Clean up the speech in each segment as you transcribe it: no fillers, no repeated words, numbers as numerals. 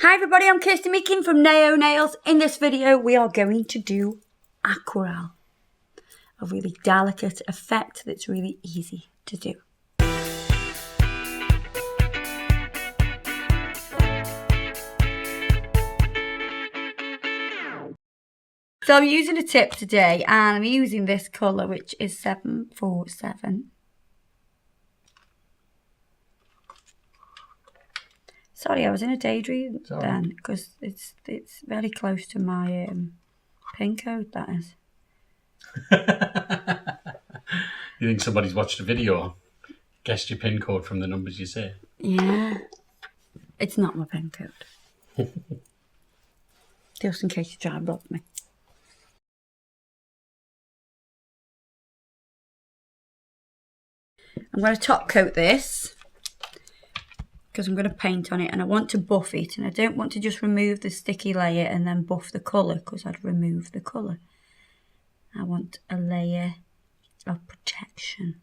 Hi everybody, I'm Kirsty Meakin from Naio Nails. In this video we are going to do Aquarelle, a really delicate effect that's really easy to do. So I'm using a tip today and I'm using this colour which is 747. Sorry, I was in a daydream then because it's very close to my pin code, that is. You think somebody's watched a video, guessed your pin code from the numbers you say? Yeah. It's not my pin code. Just in case you try and rob me. I'm going to top coat this because I'm going to paint on it and I want to buff it, and I don't want to just remove the sticky layer and then buff the colour because I'd remove the colour. I want a layer of protection.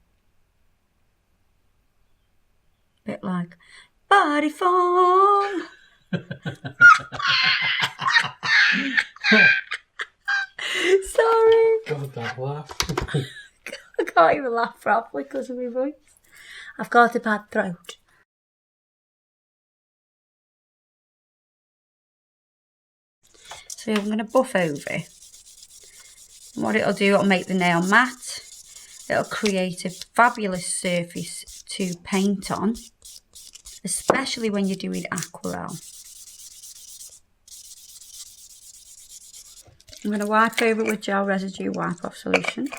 Bit like body foam. Sorry. God, that laugh. I can't even laugh properly because of my voice. I've got a bad throat. So I'm going to buff over. And what it'll do, it'll make the nail matte. It'll create a fabulous surface to paint on, especially when you're doing aquarelle. I'm going to wipe over with gel residue wipe off solution.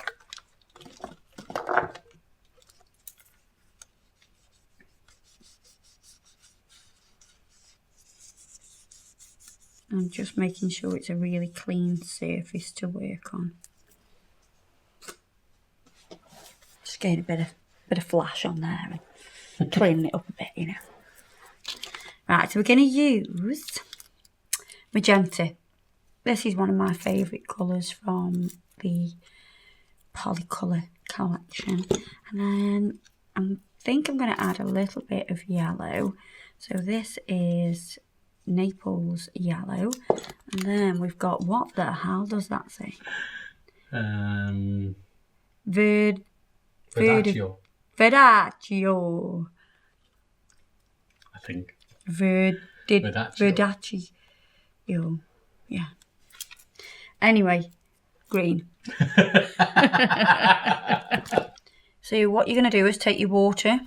I'm just making sure it's a really clean surface to work on. Just getting a bit of flash on there and cleaning it up a bit, you know. Right, so we're going to use Magenta. This is one of my favourite colours from the polycolor collection. And then I think I'm going to add a little bit of yellow. So this is Naples Yellow. And then we've got, what the hell does that say? Verdaccio. Verdaccio. I think. Verdaccio. Yeah. Anyway, green. So what you're going to do is take your water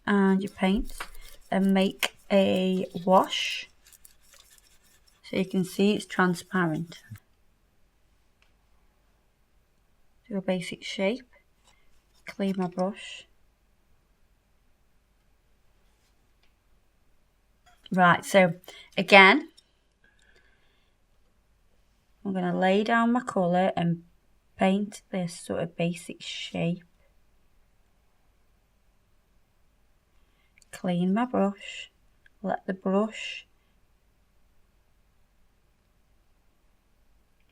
and your paint and make a wash. So you can see it's transparent. Do a basic shape. Clean my brush. Right, so again, I'm going to lay down my colour and paint this sort of basic shape. Clean my brush. Let the brush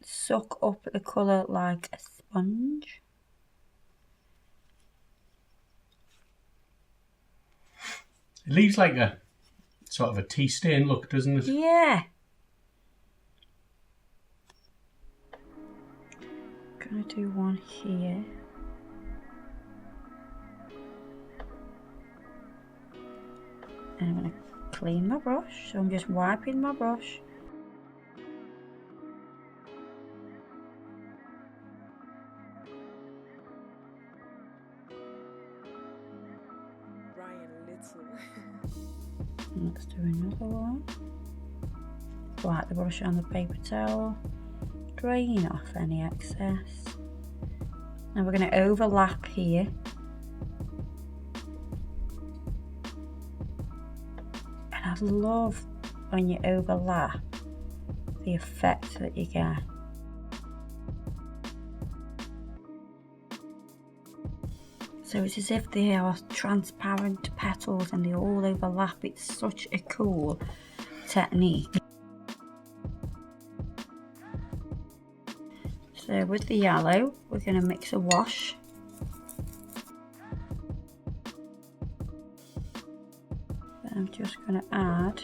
suck up the colour like a sponge. It leaves like a sort of a tea stain look, doesn't it? Yeah. Gonna do one here. And I'm gonna clean my brush. So I'm just wiping my brush. Let's do another one. Wipe the brush on the paper towel. Drain off any excess. Now we're going to overlap here. And I love when you overlap the effect that you get. So it's as if they are transparent petals and they all overlap. It's such a cool technique. So with the yellow, we're going to mix a wash. I'm just going to add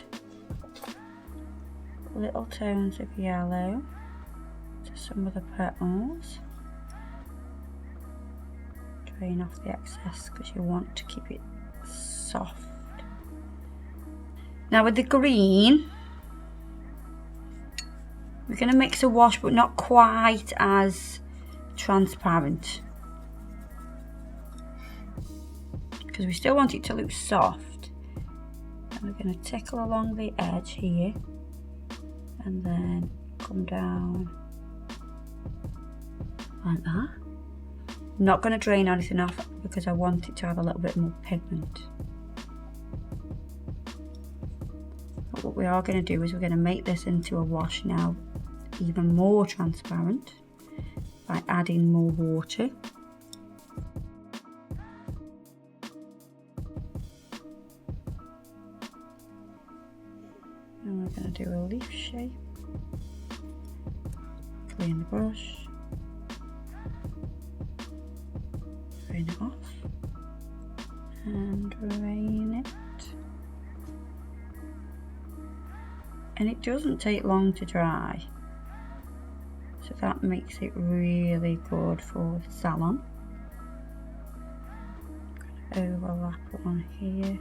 little tones of yellow to some of the petals. Drain off the excess because you want to keep it soft. Now with the green, we're going to mix a wash, but not quite as transparent, because we still want it to look soft. And we're going to tickle along the edge here and then come down like that. I'm not going to drain anything off because I want it to have a little bit more pigment. But what we are going to do is we're going to make this into a wash now even more transparent by adding more water. And we're going to do a leaf shape. Clean the brush. Drain it off. And drain it. And it doesn't take long to dry. So that makes it really good for the salon. I'm going to overlap one here.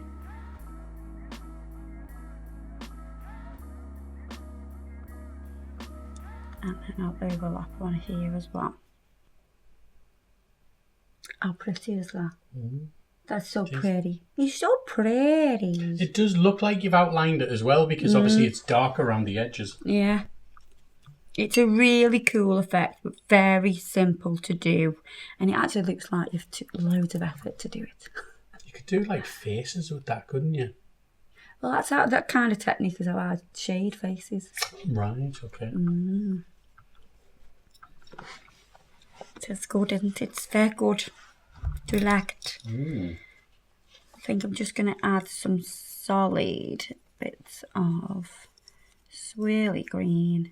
And then I'll overlap one here as well. How pretty is that? That's so pretty. You're so pretty. It does look like you've outlined it as well, because obviously it's dark around the edges. Yeah. It's a really cool effect, but very simple to do. And it actually looks like you've took loads of effort to do it. You could do like faces with that, couldn't you? Well, that's how, that kind of technique is how I shade faces. Right, okay. It's good, isn't it? It's very good. Do you like it? I think I'm just going to add some solid bits of swirly green.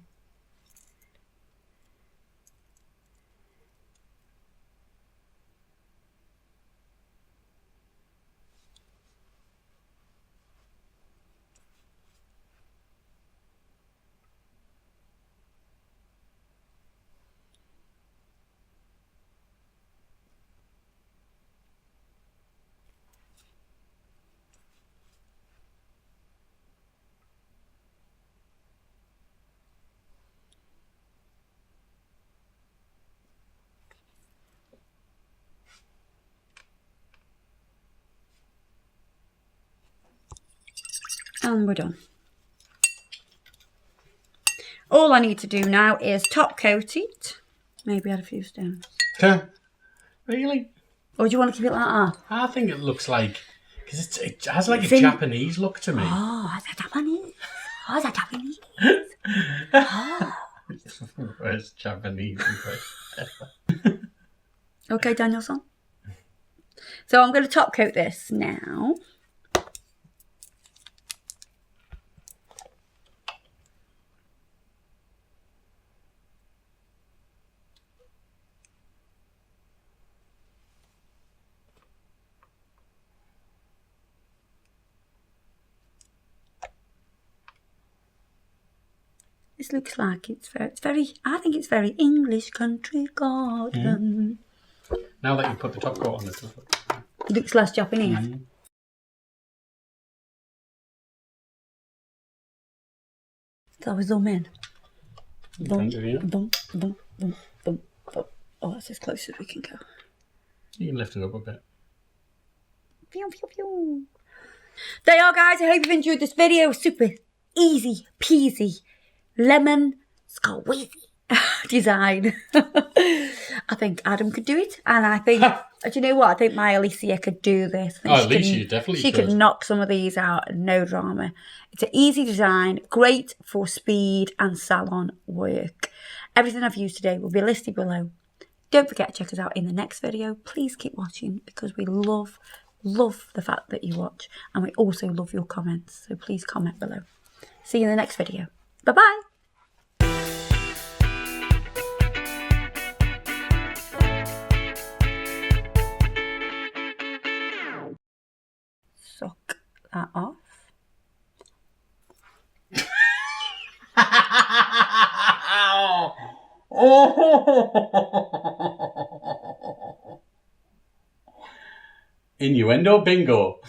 And we're done. All I need to do now is top coat it. Maybe add a few stones. Really? Or do you want to keep it like that? I think it looks like, because it has like a Japanese look to me. Oh, it's a Japanese. Oh, it's a Japanese. It's the worst Japanese impression. Okay, Danielson. So I'm going to top coat this now. This looks like it's very, I think it's very English country garden. Now that you put the top coat on this, It looks less Japanese. So we zoom in. Boom, boom, boom, boom, boom, boom. Oh, that's as close as we can go. You can lift it up a bit. Pew, pew, pew. There you are, guys. I hope you've enjoyed this video. Super easy peasy lemon squeezy design. I think Adam could do it, and I think, do you know what? I think my Alicia could do this. Oh, Alicia definitely She could knock some of these out, no drama. It's an easy design, great for speed and salon work. Everything I've used today will be listed below. Don't forget to check us out in the next video. Please keep watching, because we love the fact that you watch, and we also love your comments. So please comment below. See you in the next video. Bye-bye. Suck that off. Innuendo bingo.